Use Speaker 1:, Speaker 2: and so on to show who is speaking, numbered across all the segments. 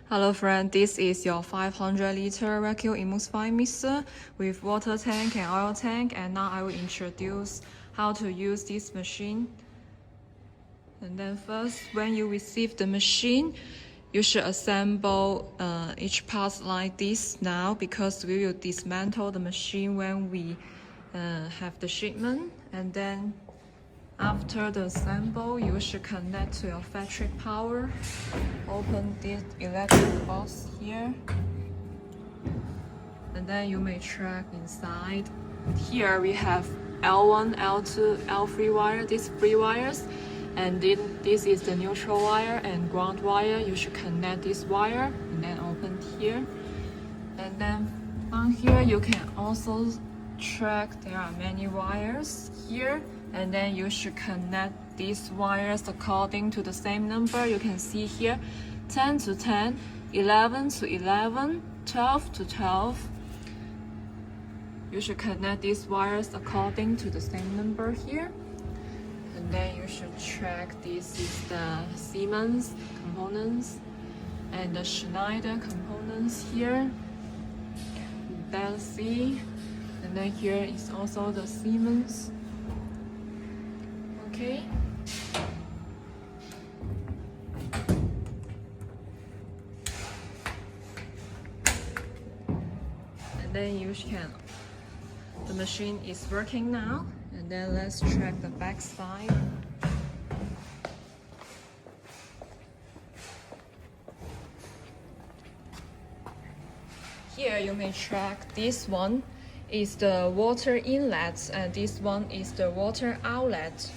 Speaker 1: Hello friend, this is your 500-liter vacuum emulsifying mixer with water tank and oil tank, and now I will introduce how to use this machine. And then first, when you receive the machine, you should assemble each part like this now, because we will dismantle the machine when we have the shipment. And then after the assemble, you should connect to your factory power. Open this electric box here, and then you may track inside. Here we have L1, L2, L3 wire, these 3 wires, and then this is the neutral wire and ground wire. You should connect this wire and then open here. And then on here you can also track there are many wires here, and then you should connect these wires according to the same number. You can see here 10 to 10, 11 to 11, 12 to 12. You should connect these wires according to the same number here. And then you should track this is the Siemens components and the Schneider components here. PLC. And then here is also the Siemens. Okay. And then you can, the machine is working now. And then let's track the back side. Here you may track this one is the water inlet, and this one is the water outlet.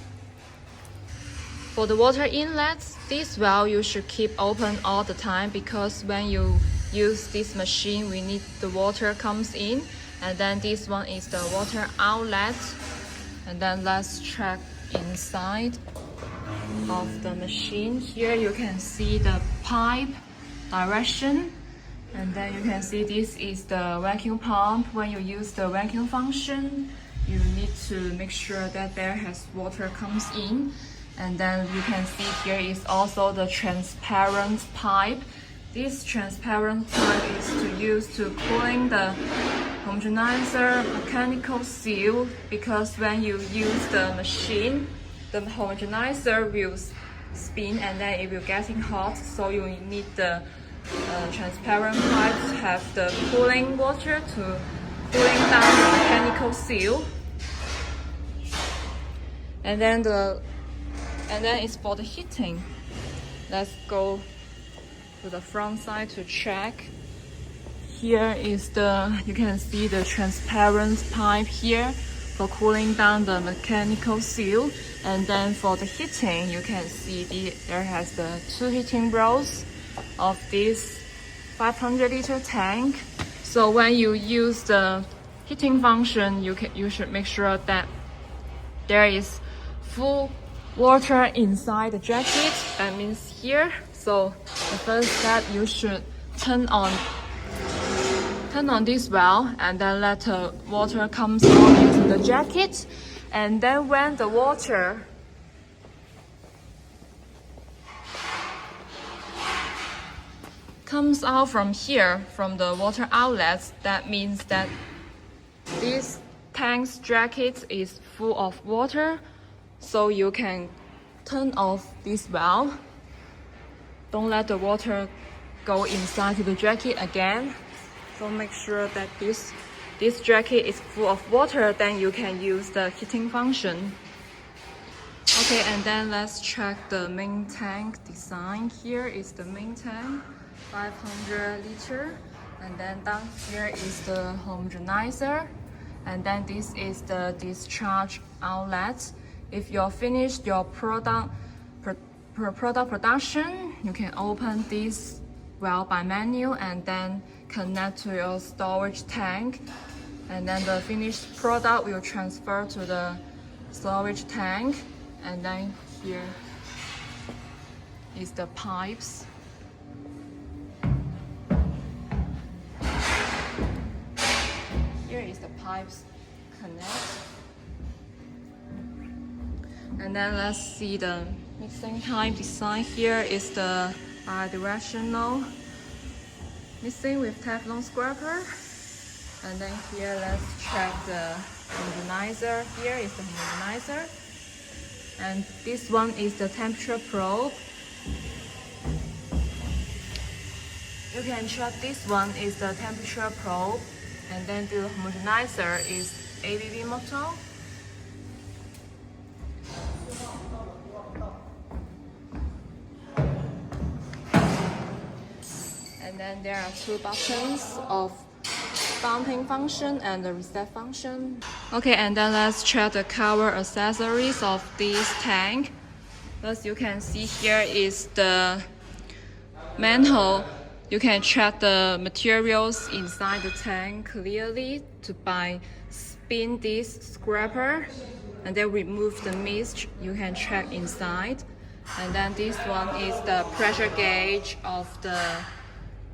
Speaker 1: For the water inlet, this valve you should keep open all the time, because when you use this machine, we need the water comes in. And then this one is the water outlet. And then let's check inside of the machine. Here you can see the pipe direction. And then you can see this is the vacuum pump. When you use the vacuum function, you need to make sure that there has water comes in. And then you can see here is also the transparent pipe. This transparent pipe is to use to cooling the homogenizer mechanical seal, because when you use the machine, the homogenizer will spin and then it will getting hot. So you need the transparent pipe to have the cooling water to cooling down the mechanical seal. And then it's for the heating. Let's go to the front side to check. Here is you can see the transparent pipe here for cooling down the mechanical seal. And then for the heating, you can see there has the 2 heating rows of this 500-liter tank. So when you use the heating function, you should make sure that there is full water inside the jacket. That means here. So the first step, you should turn on this valve, and then let the water comes out into the jacket. And then when the water comes out from here, from the water outlets, that means that this tank's jacket is full of water. So you can turn off this valve. Don't let the water go inside to the jacket again. So make sure that this jacket is full of water, then you can use the heating function. Okay, and then let's check the main tank design. Here is the main tank, 500-liter. And then down here is the homogenizer. And then this is the discharge outlet. If you're finished your product production, you can open this valve by manual and then connect to your storage tank. And then the finished product will transfer to the storage tank. And then here is the pipes. Here is the pipes connect. And then let's see the mixing type design. Here is the bi-directional mixing with Teflon scraper. And then here, let's check the homogenizer. Here is the homogenizer. And this one is the temperature probe. You can check this one is the temperature probe. And then the homogenizer is ABB motor. And then there are two buttons of bumping function and the reset function. Okay, and then let's check the cover accessories of this tank. As you can see, here is the manhole. You can check the materials inside the tank clearly by spin this scraper and then remove the mist. You can check inside. And then this one is the pressure gauge of the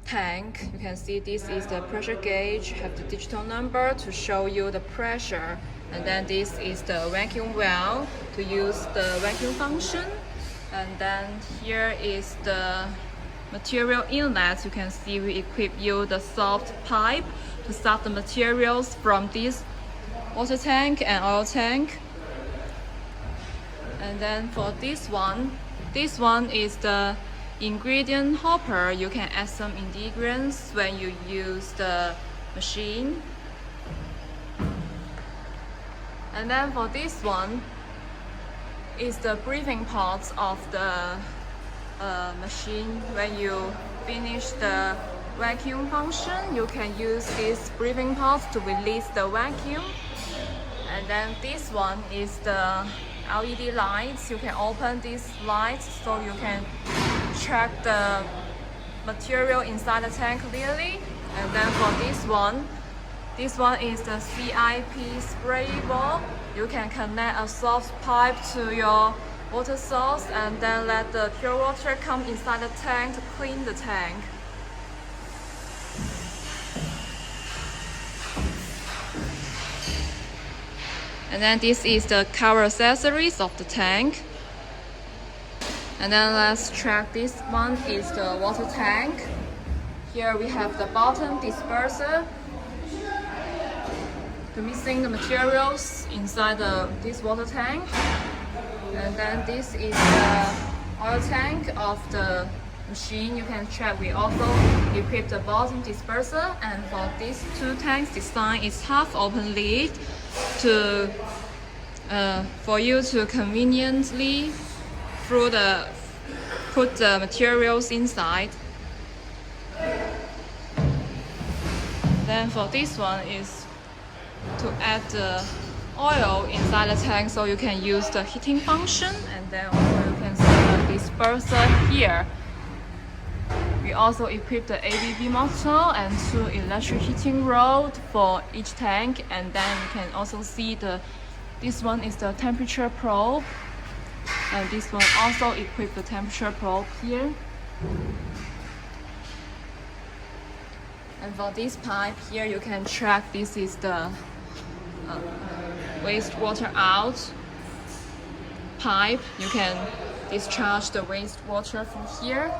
Speaker 1: tank. You can see this is the pressure gauge, have the digital number to show you the pressure. And then this is the vacuum valve to use the vacuum function. And then here is the material inlet. You can see we equip you the soft pipe to stop the materials from this water tank and oil tank. And then for this one is the ingredient hopper. You can add some ingredients when you use the machine. And then for this one is the breathing parts of the machine. When you finish the vacuum function, you can use these breathing parts to release the vacuum. And then this one is the LED lights. You can open these lights so you can check the material inside the tank clearly. And then for this one is the CIP spray ball. You can connect a soft pipe to your water source and then let the pure water come inside the tank to clean the tank. And then this is the cover accessories of the tank. And then let's check this one is the water tank. Here we have the bottom disperser to mixing the materials inside this water tank. And then this is the oil tank of the machine. You can check we also equip the bottom disperser. And for these two tanks, design is half open lid to for you to conveniently put the materials inside. Then for this one is to add the oil inside the tank so you can use the heating function. And then also you can see the disperser here. We also equip the ABB motor and two electric heating rods for each tank. And then you can also see this one is the temperature probe. And this one also equipped the temperature probe here. And for this pipe here, you can check this is the wastewater out pipe. You can discharge the wastewater from here.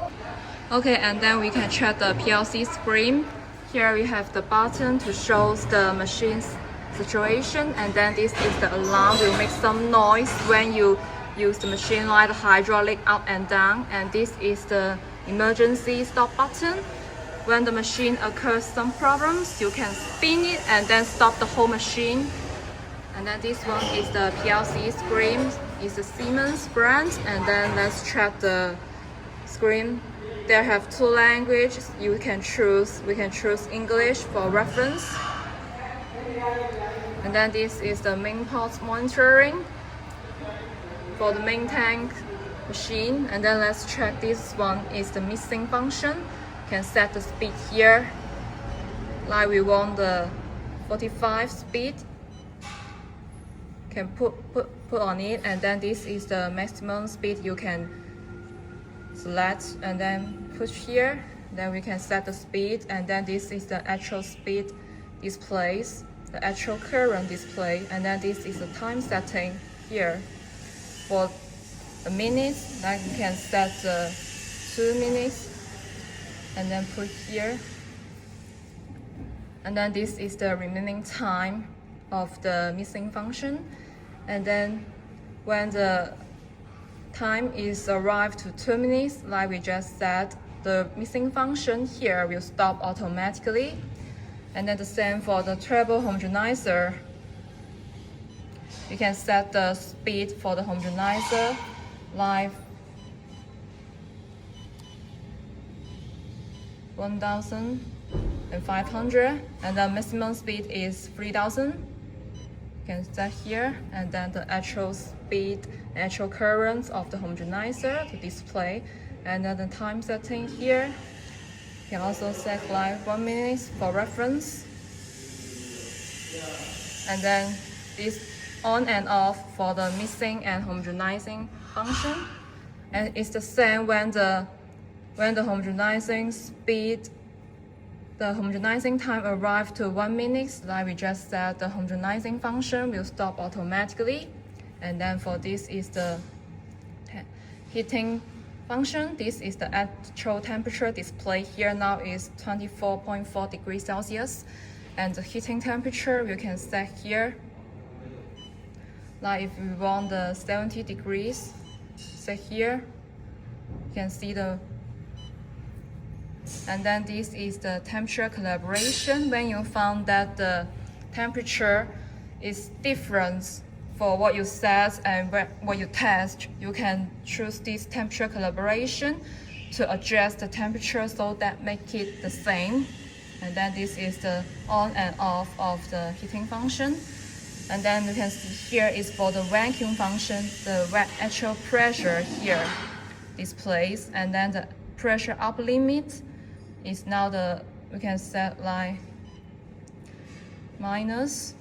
Speaker 1: Okay, and then we can check the PLC screen. Here we have the button to show the machine's situation, and then this is the alarm. Will make some noise when you use the machine like the hydraulic up and down. And this is the emergency stop button. When the machine occurs some problems, you can spin it and then stop the whole machine. And then this one is the PLC screen. It's a Siemens brand. And then let's check the screen. There have two languages you can choose. We can choose English for reference. And then this is the main port monitoring for the main tank machine. And then let's check this one is the mixing function. You can set the speed here. Like we want the 45 speed. Can put on it, and then this is the maximum speed you can select and then push here. Then we can set the speed, and then this is the actual speed displays, the actual current display. And then this is the time setting here for a minute. Like you can set 2 minutes and then put here. And then this is the remaining time of the missing function. And then when the time is arrived to 2 minutes, like we just said, the missing function here will stop automatically. And then the same for the treble homogenizer. You can set the speed for the homogenizer like 1,500, and the maximum speed is 3,000. You can set here, and then the actual speed, actual current of the homogenizer to display, and then the time setting here. You can also set like 1 minute for reference, and then this on and off for the mixing and homogenizing function. And it's the same when the homogenizing speed, the homogenizing time arrives to 1 minute, like we just said, the homogenizing function will stop automatically. And then for this is the heating function. This is the actual temperature display here now is 24.4 degrees Celsius. And the heating temperature we can set here. Like if we want the 70 degrees, set here. You can see the, and then this is the temperature calibration. When you found that the temperature is different for what you set and what you test, you can choose this temperature calibration to adjust the temperature so that make it the same. And then this is the on and off of the heating function. And then you can see here is for the vacuum function, the actual pressure here displays, and then the pressure up limit is now the, we can set like minus,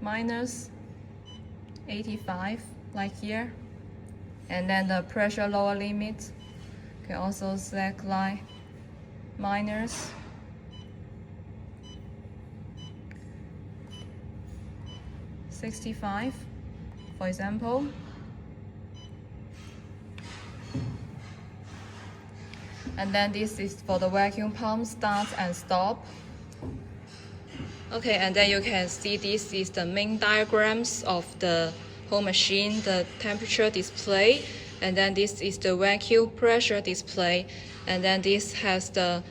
Speaker 1: minus 85, like here. And then the pressure lower limit can also select like minus 65, for example. And then this is for the vacuum pump start and stop. Okay, and then you can see this is the main diagrams of the whole machine, the temperature display, and then this is the vacuum pressure display, and then this has the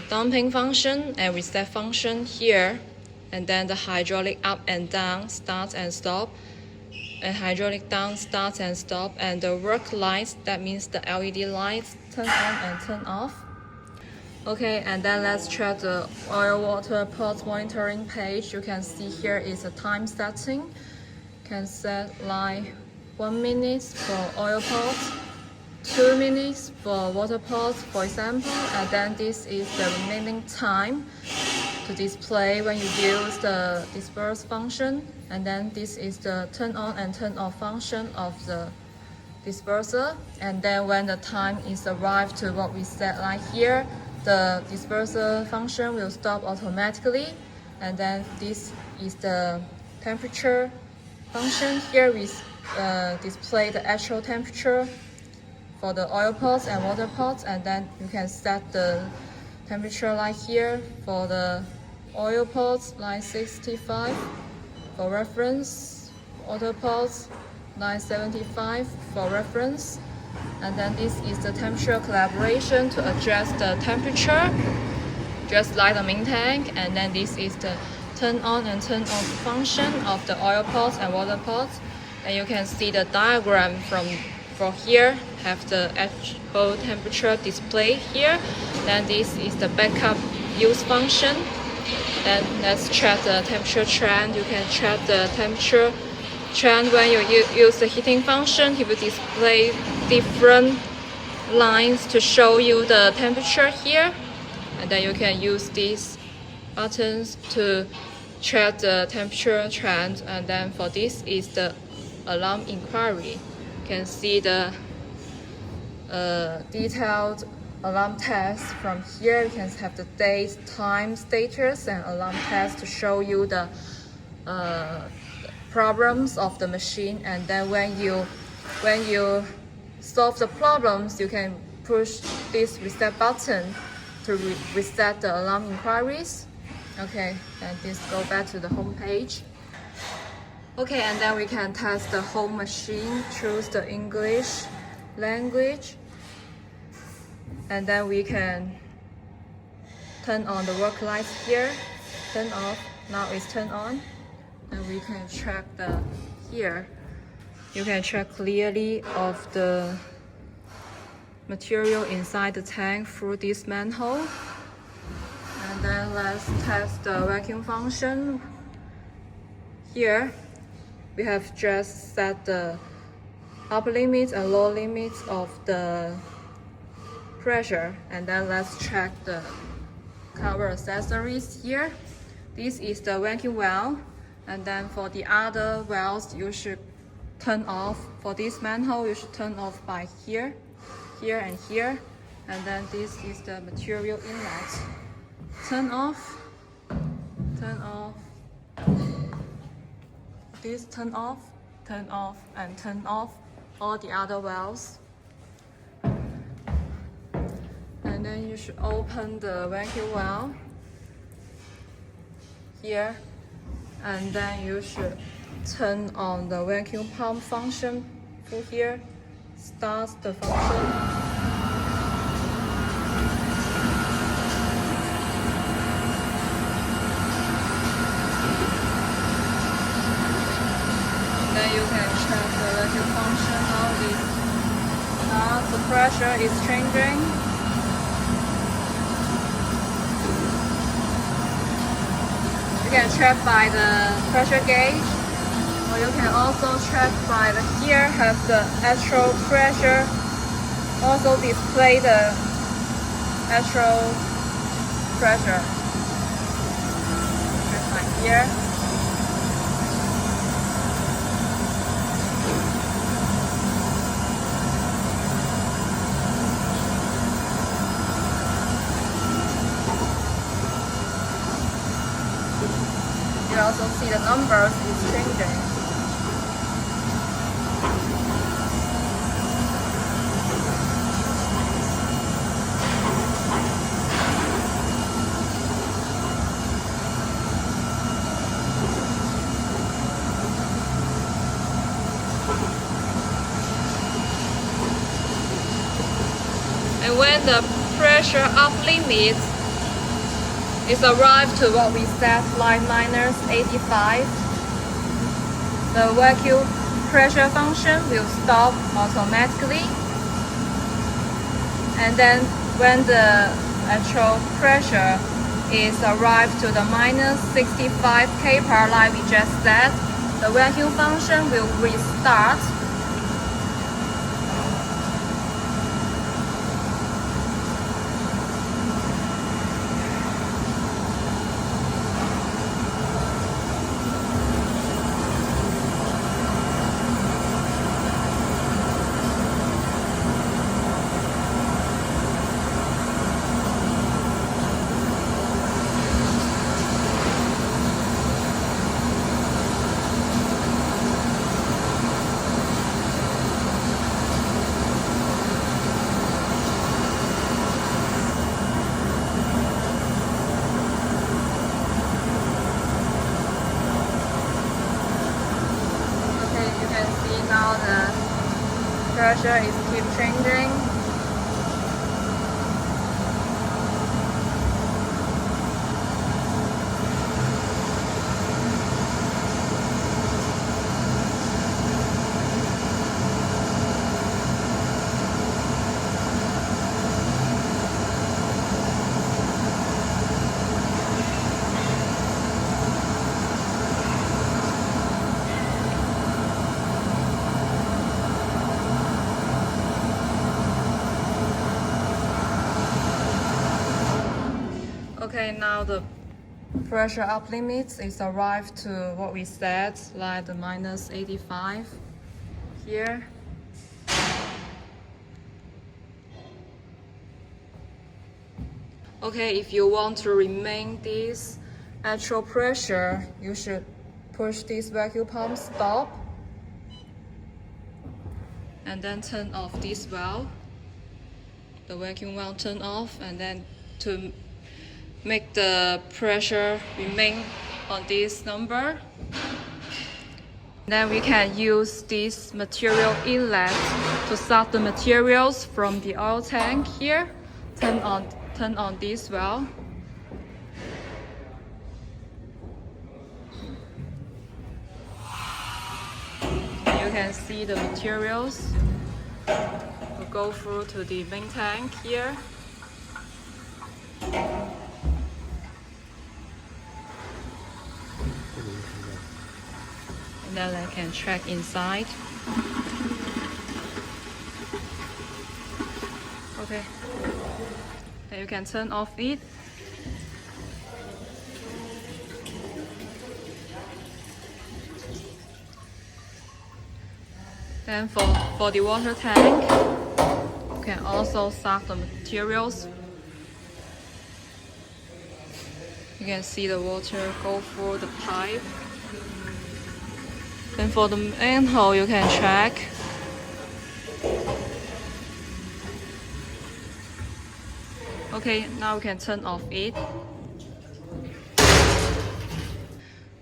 Speaker 1: damping function and reset function here, and then the hydraulic up and down, start and stop, and hydraulic down, start and stop, and the work lights, that means the LED lights, turn on and turn off. Okay, and then let's check the oil water port monitoring page. You can see here is a time setting. Can set like 1 minute for oil pot, 2 minutes for water pot, for example, and then this is the remaining time to display when you use the disperse function, and then this is the turn on and turn off function of the disperser, and then when the time is arrived to what we set like here, the disperser function will stop automatically, and then this is the temperature function. Here we display the actual temperature for the oil pots and water pots, and then you can set the temperature like here for the oil pots like 65 for reference, water pots like 75 for reference, and then this is the temperature calibration to adjust the temperature just like the main tank, and then this is the turn on and turn off function of the oil pots and water pots, and you can see the diagram from here have the actual temperature display here. Then this is the backup use function. Then let's check the temperature trend. You can check the temperature trend when you use the heating function. It will display different lines to show you the temperature here, and then you can use these buttons to check the temperature trend. And then for this is the alarm inquiry. You can see the detailed alarm test from here. You can have the date, time, status, and alarm test to show you the problems of the machine, and then when you solve the problems, you can push this reset button to reset the alarm inquiries. Okay, and this go back to the home page. Okay, and then we can test the home machine, choose the English language, and then we can turn on the work lights here, turn off, now it's turned on, and we can check the here. You can check clearly of the material inside the tank through this manhole. And then let's test the vacuum function. Here, we have just set the upper limits and lower limits of the pressure. And then let's check the cover accessories here. This is the vacuum valve. And then for the other valves, you should turn off. For this manhole, you should turn off by here, here and here. And then this is the material inlet. Turn off, turn off. This turn off, and turn off all the other valves. And then you should open the vacuum valve here, and then you should turn on the vacuum pump function through here. Start the function. Then you can check the vacuum function. Now the pressure is changing. You can check by the pressure gauge, or you can also check by the here have the actual pressure. Also display the actual pressure. Just like here. You also see the numbers is changing. And when the pressure up limit is arrived to what we set like -85, the vacuum pressure function will stop automatically. And then when the actual pressure is arrived to the -65 kPa like we just said, the vacuum function will restart. Now the pressure is keep changing. Okay, now the pressure up limits is arrived to what we said, like the -85 here. Okay, if you want to remain this actual pressure, you should push this vacuum pump stop, and then turn off this valve. The vacuum valve turn off, and then to make the pressure remain on this number. Then we can use this material inlet to suck the materials from the oil tank here. Turn on this valve. You can see the materials will go through to the main tank here. And then I can check inside. Okay. Then you can turn off it. Then for the water tank, you can also suck the materials. You can see the water go through the pipe. Then for the manhole, you can check. Okay, now we can turn off it.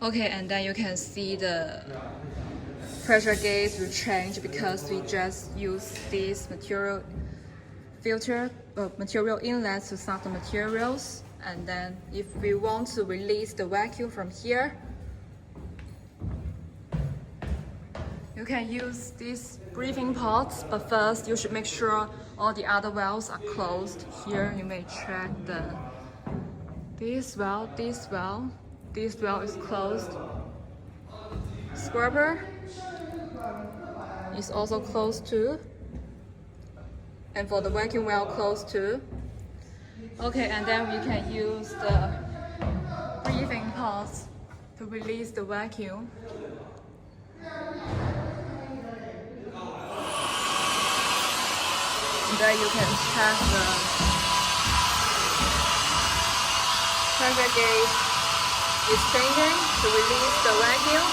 Speaker 1: Okay, and then you can see the pressure gauge will change because we just use this material filter, material inlet to suck the materials. And then if we want to release the vacuum from here, you can use these breathing pods, but first you should make sure all the other valves are closed. Here you may check this valve is closed. Scrubber is also closed too. And for the vacuum valve, closed too. Okay, and then we can use the breathing pods to release the vacuum. And then you can check the pressure gauge is changing to release the vacuum.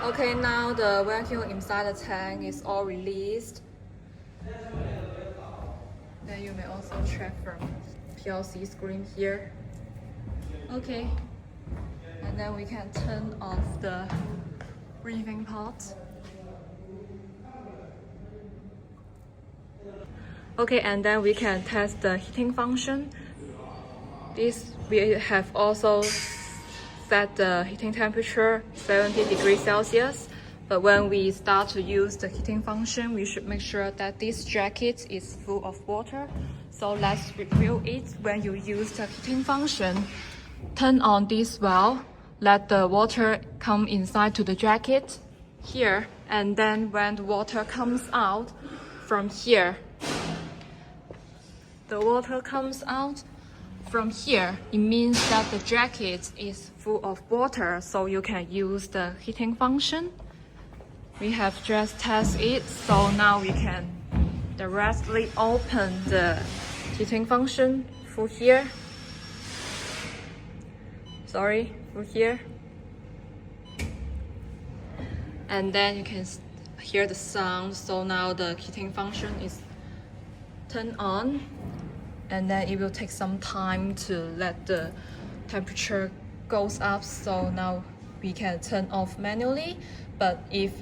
Speaker 1: Okay, now the vacuum inside the tank is all released. Then you may also check from PLC screen here. Okay, and then we can turn off the breathing pod. Okay, and then we can test the heating function. This we have also set the heating temperature 70 degrees Celsius. But when we start to use the heating function, we should make sure that this jacket is full of water. So let's review it. When you use the heating function, turn on this valve, let the water come inside to the jacket here, and then when the water comes out from here, it means that the jacket is full of water, so you can use the heating function. We have just tested it, so now we can directly open the heating function through here. And then you can hear the sound, so now the heating function is turned on. And then it will take some time to let the temperature goes up, so now we can turn off manually. But if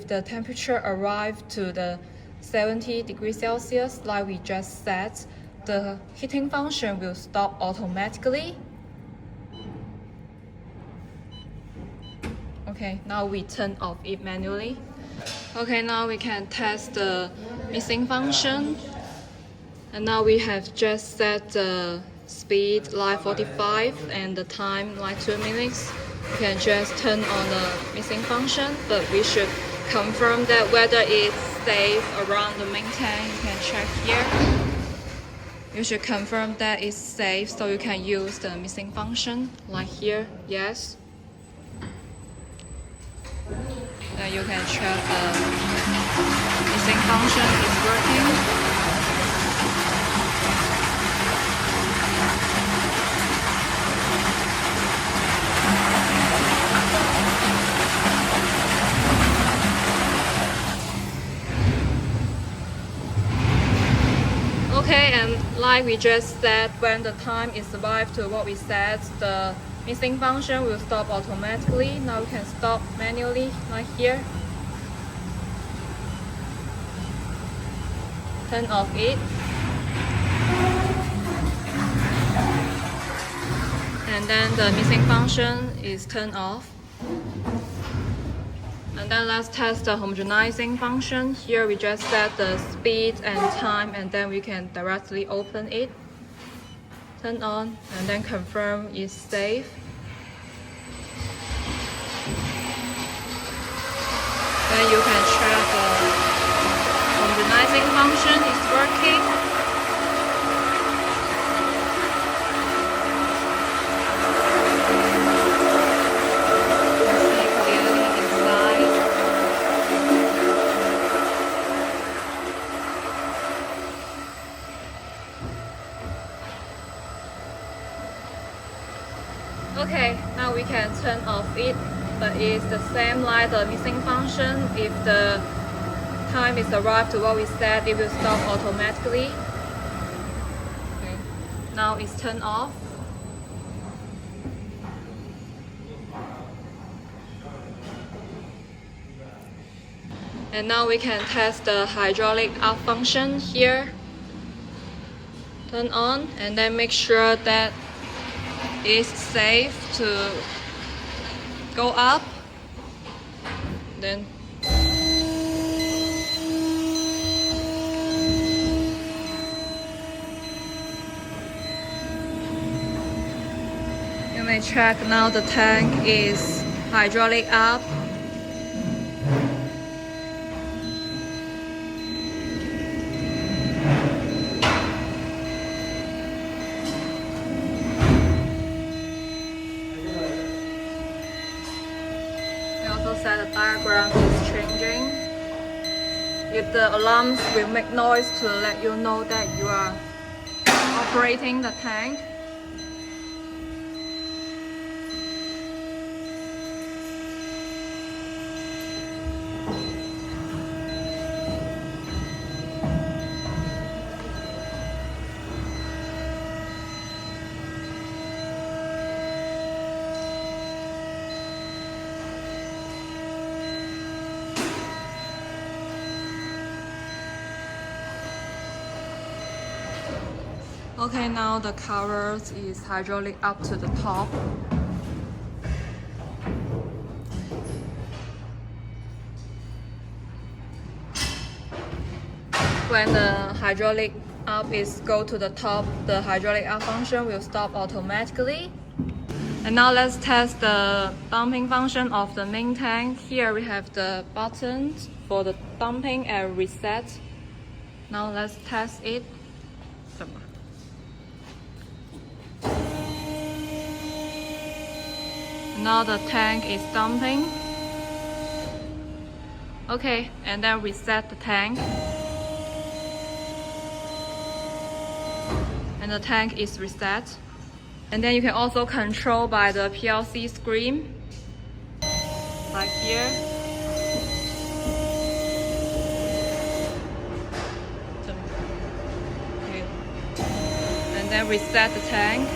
Speaker 1: the temperature arrives to the 70 degrees Celsius like we just set, the heating function will stop automatically. Okay, now we turn off it manually. Okay, now we can test the missing function. And now we have just set the speed like 45 and the time like 2 minutes. You can just turn on the missing function, but we should confirm that whether it stays around the main tank. You can check here. You should confirm that it's safe so you can use the missing function, like here, yes. Then you can check the missing function is working. Okay, and like we just said, when the time is arrived to what we said, the missing function will stop automatically. Now we can stop manually, like here. Turn off it. And then the missing function is turned off. And then let's test the homogenizing function. Here we just set the speed and time, and then we can directly open it. Turn on, and then confirm it's safe. Then you can check the homogenizing function is working. Okay, now we can turn off it, but it's the same like the missing function. If the time is arrived to what we said, it will stop automatically. Okay. Now it's turned off. And now we can test the hydraulic up function here. Turn on, and then make sure that it's safe to go up. Then you may check now the tank is hydraulic up. Set the diagram is changing. If the alarms will make noise to let you know that you are operating the tank. Okay, now the cover is hydraulic up to the top. When the hydraulic up is go to the top, the hydraulic up function will stop automatically. And now let's test the dumping function of the main tank. Here we have the buttons for the dumping and reset. Now let's test it. Now the tank is dumping. Okay, and then reset the tank. And the tank is reset. And then you can also control by the PLC screen, like here. Okay. And then reset the tank.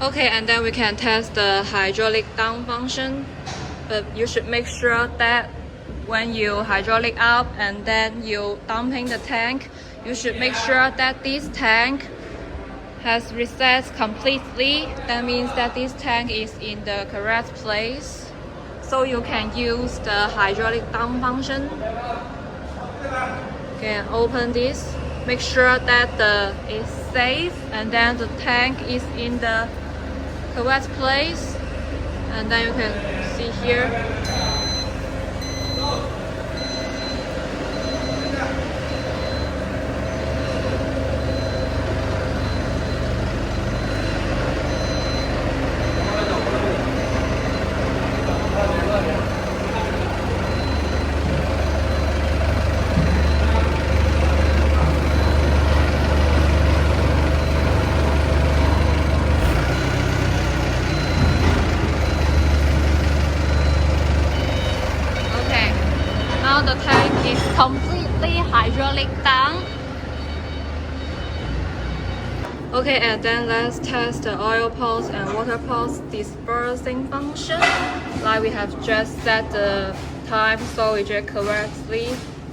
Speaker 1: Okay, and then we can test the hydraulic down function. But you should make sure that when you hydraulic up and then you dumping the tank, you should make sure that this tank has reset completely. That means that this tank is in the correct place. So you can use the hydraulic down function. You can open this. Make sure that it's safe and then the tank is in the correct place. And then you can see here.
Speaker 2: completely hydraulic tank.
Speaker 1: Okay, and then let's test the oil pulse and water pulse dispersing function. Like we have just set the time so we just correctly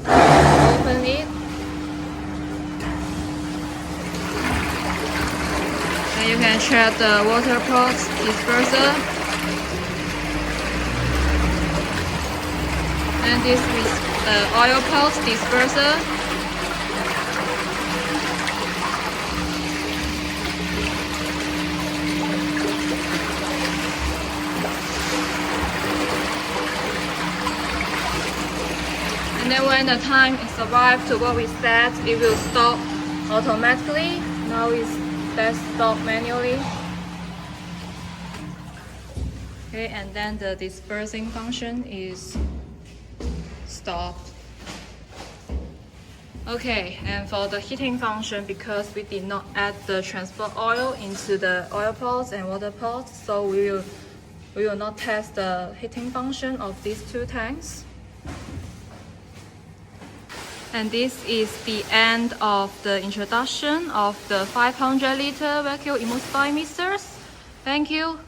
Speaker 1: open it. And you can check the water pulse disperser. And this is the oil pulse disperser. And then when the time is arrived to what we set, it will stop automatically. Now let's stop manually. Okay, and then the dispersing function is stopped. Okay, and for the heating function, because we did not add the transport oil into the oil pulse and water pulse, so we will not test the heating function of these two tanks. And this is the end of the introduction of the 500-liter vacuum emulsifying mixers. Thank you.